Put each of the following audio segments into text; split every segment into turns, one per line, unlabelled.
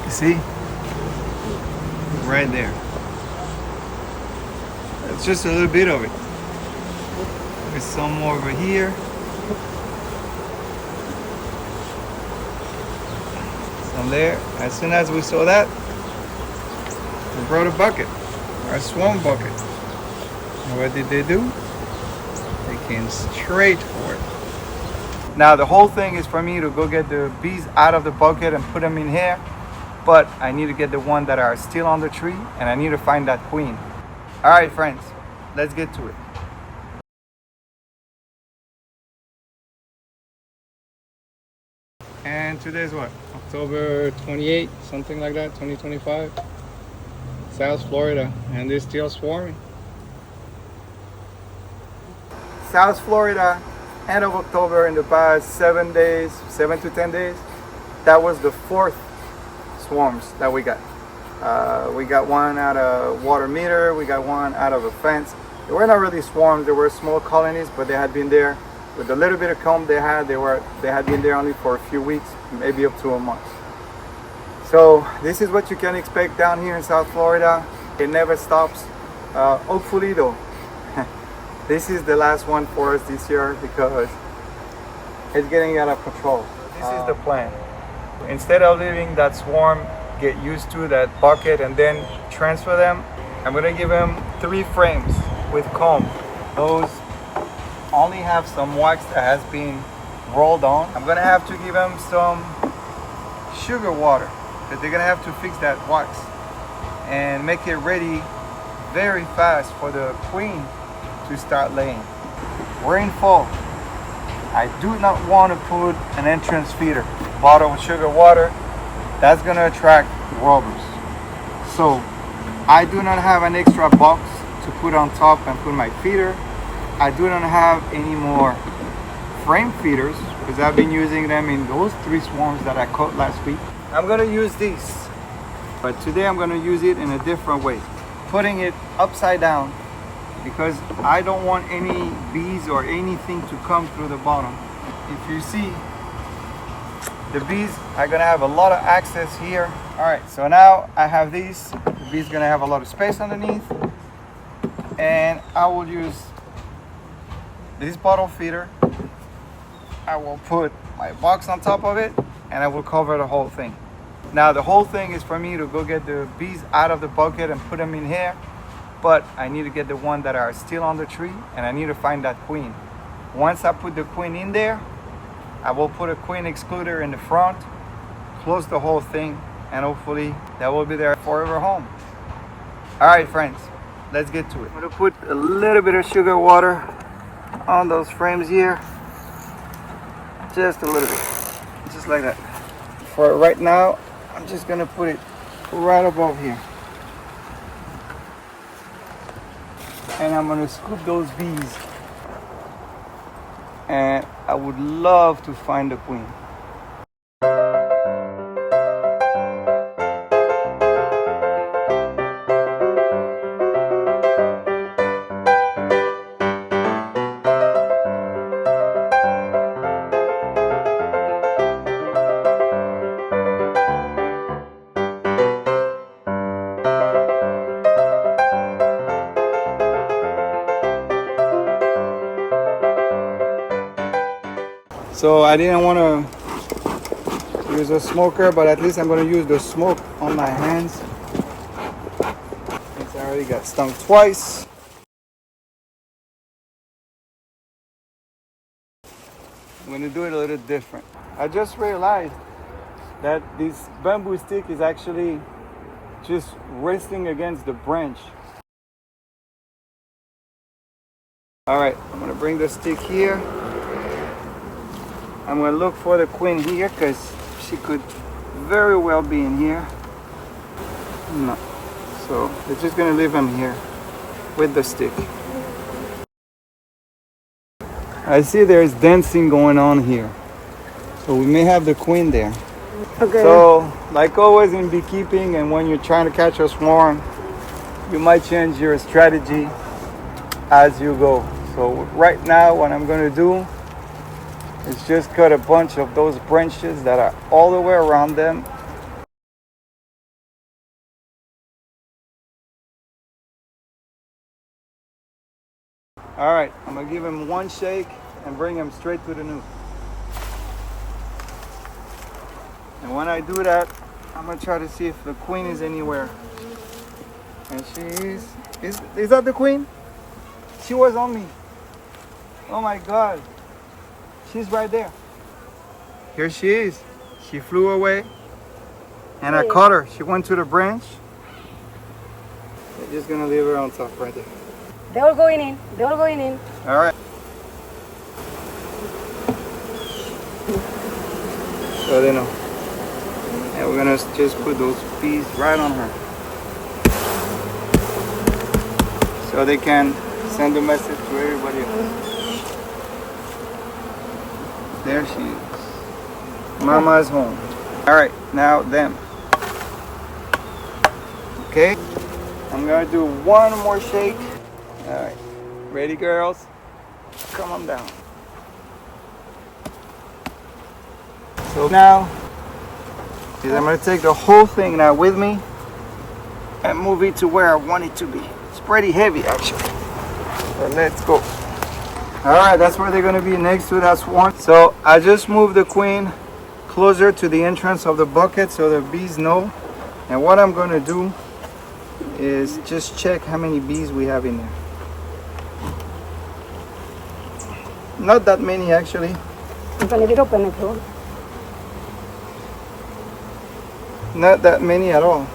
You see? Right there. It's just a little bit of it. There's some more over here. Some there. As soon as we saw that, we brought a bucket, our swarm bucket. And what did they do? They came straight for it. Now the whole thing is for me to go get the bees out of the bucket and put them in here, but I need to get the ones that are still on the tree, and I need to find that queen. All right, friends, let's get to it. And today's what? October 28th, something like that, 2025. South Florida, and they're still swarming. South Florida, end of October, in the past 7 days, 7 to 10 days, that was the fourth swarms that we got. We got one out of water meter, we got one out of a fence. They were not really swarms, they were small colonies, but they had been there. With the little bit of comb they had been there only for a few weeks, maybe up to a month. So this is what you can expect down here in South Florida. It never stops. Hopefully though, this is the last one for us this year because it's getting out of control. This is the plan. Instead of leaving that swarm get used to that bucket and then transfer them, I'm gonna give them 3 frames with comb. Those only have some wax that has been rolled on. I'm gonna have to give them some sugar water because they're gonna have to fix that wax and make it ready very fast for the queen to start laying. We're in fall. I do not want to put an entrance feeder bottle with sugar water. That's gonna attract robbers. So I do not have an extra box to put on top and put my feeder. I do not have any more frame feeders because I've been using them in those 3 swarms that I caught last week. I'm gonna use this, but today I'm gonna use it in a different way. Putting it upside down because I don't want any bees or anything to come through the bottom. If you see, the bees are gonna have a lot of access here. All right, so now I have these. The bees gonna have a lot of space underneath, and I will use this bottle feeder. I will put my box on top of it and I will cover the whole thing. Now the whole thing is for me to go get the bees out of the bucket and put them in here, but I need to get the ones that are still on the tree and I need to find that queen. Once I put the queen in there, I will put a queen excluder in the front, close the whole thing, and hopefully that will be their forever home. All right, friends, let's get to it. I'm gonna put a little bit of sugar water on those frames here, just a little bit, just like that. For right now, I'm just gonna put it right above here, and I'm gonna scoop those bees, and I would love to find the queen. So I didn't want to use a smoker, but at least I'm going to use the smoke on my hands since I already got stung twice. I'm going to do it a little different. I just realized that this bamboo stick is actually just resting against the branch. All right, I'm going to bring the stick here. I'm going to look for the queen here because she could very well be in here. No. So we're just going to leave him here with the stick. I see there's dancing going on here. So we may have the queen there.
Okay.
So like always in beekeeping and when you're trying to catch a swarm, you might change your strategy as you go. So right now what I'm going to do is just cut a bunch of those branches that are all the way around them All right, I'm gonna give him one shake and bring him straight to the nooth. And when I do that, I'm gonna try to see if the queen is anywhere. And is that the queen? She was on me. Oh my God. She's right there. Here she is. She flew away and I caught her. She went to the branch. They're just gonna leave her on top right there.
They're all going in. They're all going in.
All right. So they know. And we're gonna just put those bees right on her. So they can send a message to everybody else. There she is. Mama's home. All right, now them. Okay, I'm gonna do one more shake. All right, ready girls? Come on down. So now, is I'm gonna take the whole thing now with me and move it to where I want it to be. It's pretty heavy actually, but let's go. All right, that's where they're gonna be, next to that swarm. So I just moved the queen closer to the entrance of the bucket so the bees know. And what I'm gonna do is just check how many bees we have in there. Not that many actually.
I'm gonna leave it open if you want.
Not that many at all.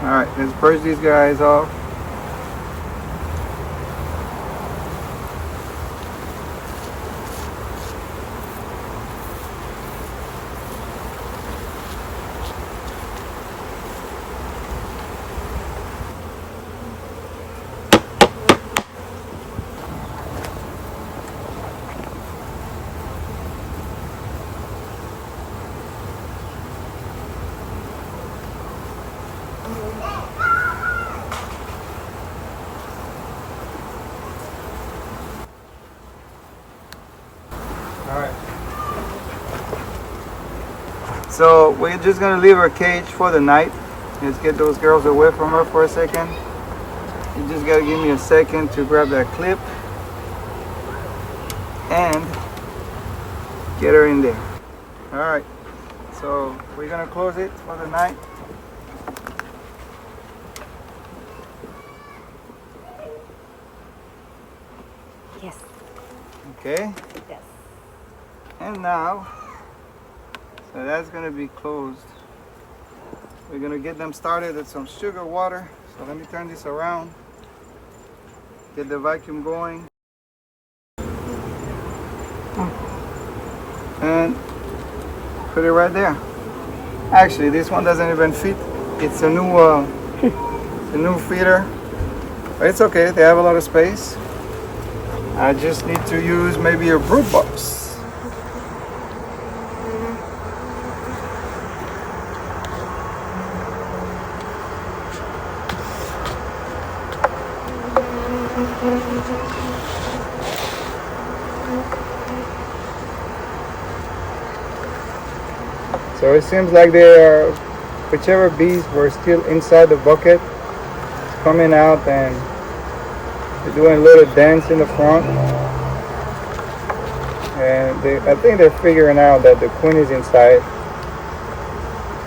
Alright, let's brush these guys off. Alright. So we're just gonna leave her cage for the night. Let's get those girls away from her for a second. You just gotta give me a second to grab that clip and get her in there. Alright. So we're gonna close it for the night.
Yes.
Okay.
Yes.
And now, so that's gonna be closed. We're gonna get them started with some sugar water. So let me turn this around. Get the vacuum going. And put it right there. Actually, this one doesn't even fit. It's a new feeder. But it's okay, they have a lot of space. I just need to use maybe a brood box. So it seems like they are, whichever bees were still inside the bucket, coming out and they're doing a little dance in the front. And I think they're figuring out that the queen is inside.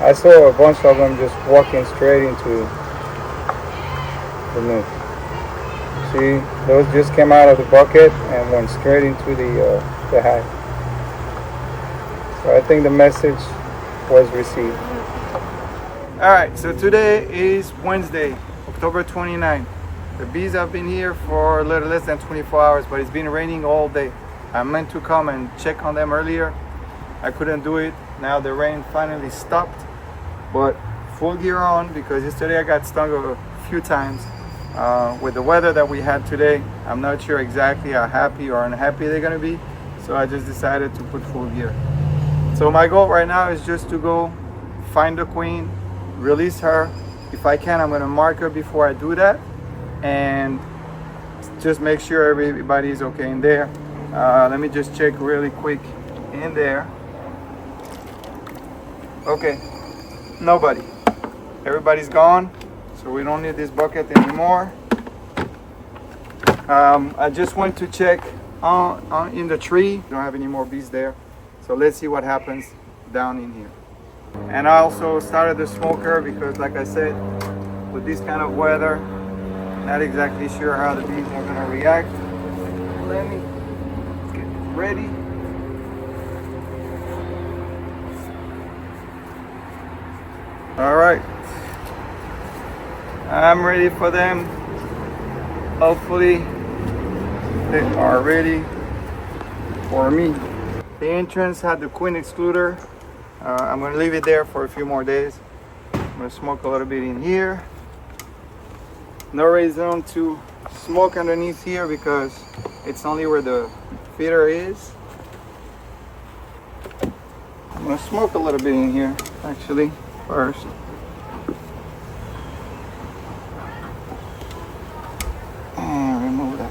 I saw a bunch of them just walking straight into the nooth. See, those just came out of the bucket and went straight into the hive. So I think the message was received. Alright, so today is Wednesday, October 29th. The bees have been here for a little less than 24 hours, but it's been raining all day. I meant to come and check on them earlier. I couldn't do it. Now the rain finally stopped, but full gear on because yesterday I got stung a few times. With the weather that we had today, I'm not sure exactly how happy or unhappy they're gonna be, so I just decided to put full gear. So my goal right now is just to go find the queen, release her. If I can, I'm gonna mark her before I do that and just make sure everybody's okay in there. Let me just check really quick in there. Okay, nobody. Everybody's gone, so we don't need this bucket anymore. I just went to check on in the tree. Don't have any more bees there, so let's see what happens down in here. And I also started the smoker because, like I said, with this kind of weather, not exactly sure how the bees are gonna react. Let me get ready. All right, I'm ready for them. Hopefully they are ready for me. The entrance had the queen excluder. I'm gonna leave it there for a few more days. I'm gonna smoke a little bit in here. No reason to smoke underneath here because it's only where the feeder is. I'm gonna smoke a little bit in here actually first. And remove that.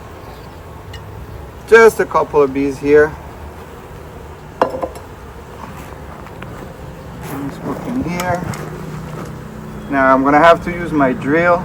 Just a couple of bees here. I'm smoking here. Now I'm gonna have to use my drill.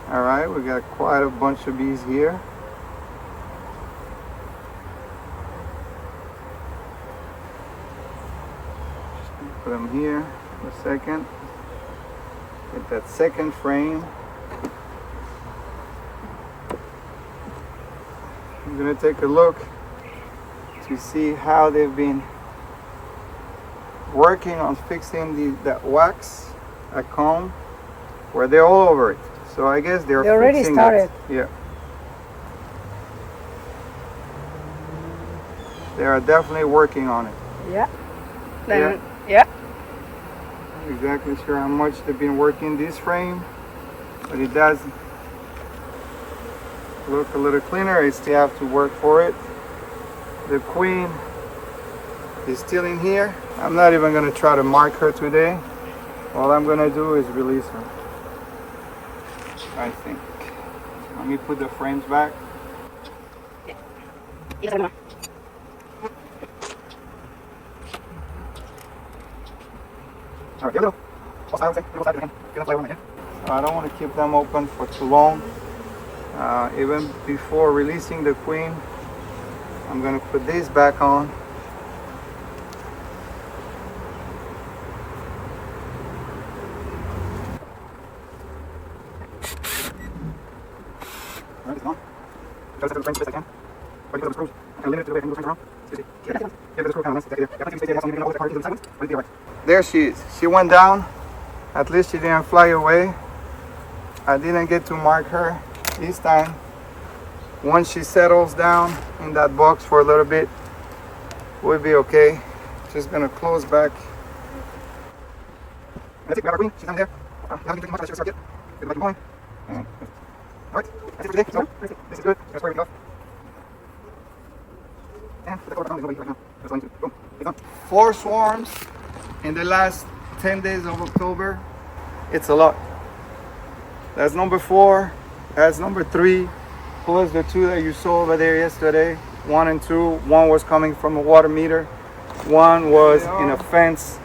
All right, we got quite a bunch of bees here. Just gonna put them here for a second. Get that second frame. I'm gonna take a look to see how they've been working on fixing that wax, a comb, where they're all over it. So I guess they're
already
fixing
started.
it. Yeah. They are definitely working on it.
Yeah.
Yeah.
Yeah.
Not exactly sure how much they've been working this frame, but it does look a little cleaner. I still have to work for it. The queen is still in here. I'm not even gonna try to mark her today. All I'm gonna do is release her, I think. Let me put the frames back. All right, here we go. I don't want to keep them open for too long. Even before releasing the queen, I'm going to put this back on. All right, it's on. Try to set the frames as best I can. Try to get the screws. I'm kind of limited to the way I can move the frames around. Give the screw kind of nice. There she is. She went down. At least she didn't fly away. I didn't get to mark her this time. Once she settles down in that box for a little bit, we'll be okay. Just gonna close back. That's it. We have our queen. She's down there. Haven't been drinking much. I should start yet. Get the vacuum going. All right. That's it for today. So this is good. Just spray it off. And put the color back on. There's nobody right now. Just going to. Boom. It's done. 4 swarms in the last 10 days of October. It's a lot. That's number 4. That's number 3. Plus the 2 that you saw over there yesterday. 1 and 2. 1 was coming from a water meter. 1 was in a fence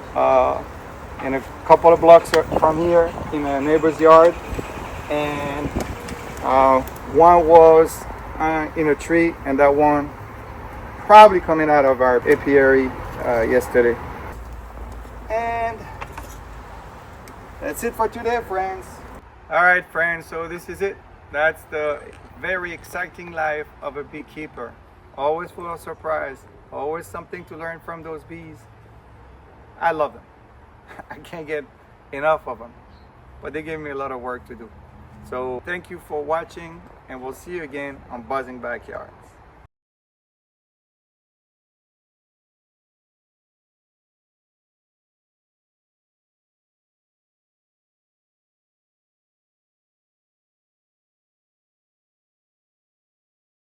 in a couple of blocks from here in a neighbor's yard. And 1 was in a tree, and that one probably coming out of our apiary yesterday. And that's it for today, friends. All right, friends, so this is it. That's the very exciting life of a beekeeper. Always full of surprise, always something to learn from those bees. I love them. I can't get enough of them, but they give me a lot of work to do. So thank you for watching, and we'll see you again on Buzzing Backyards.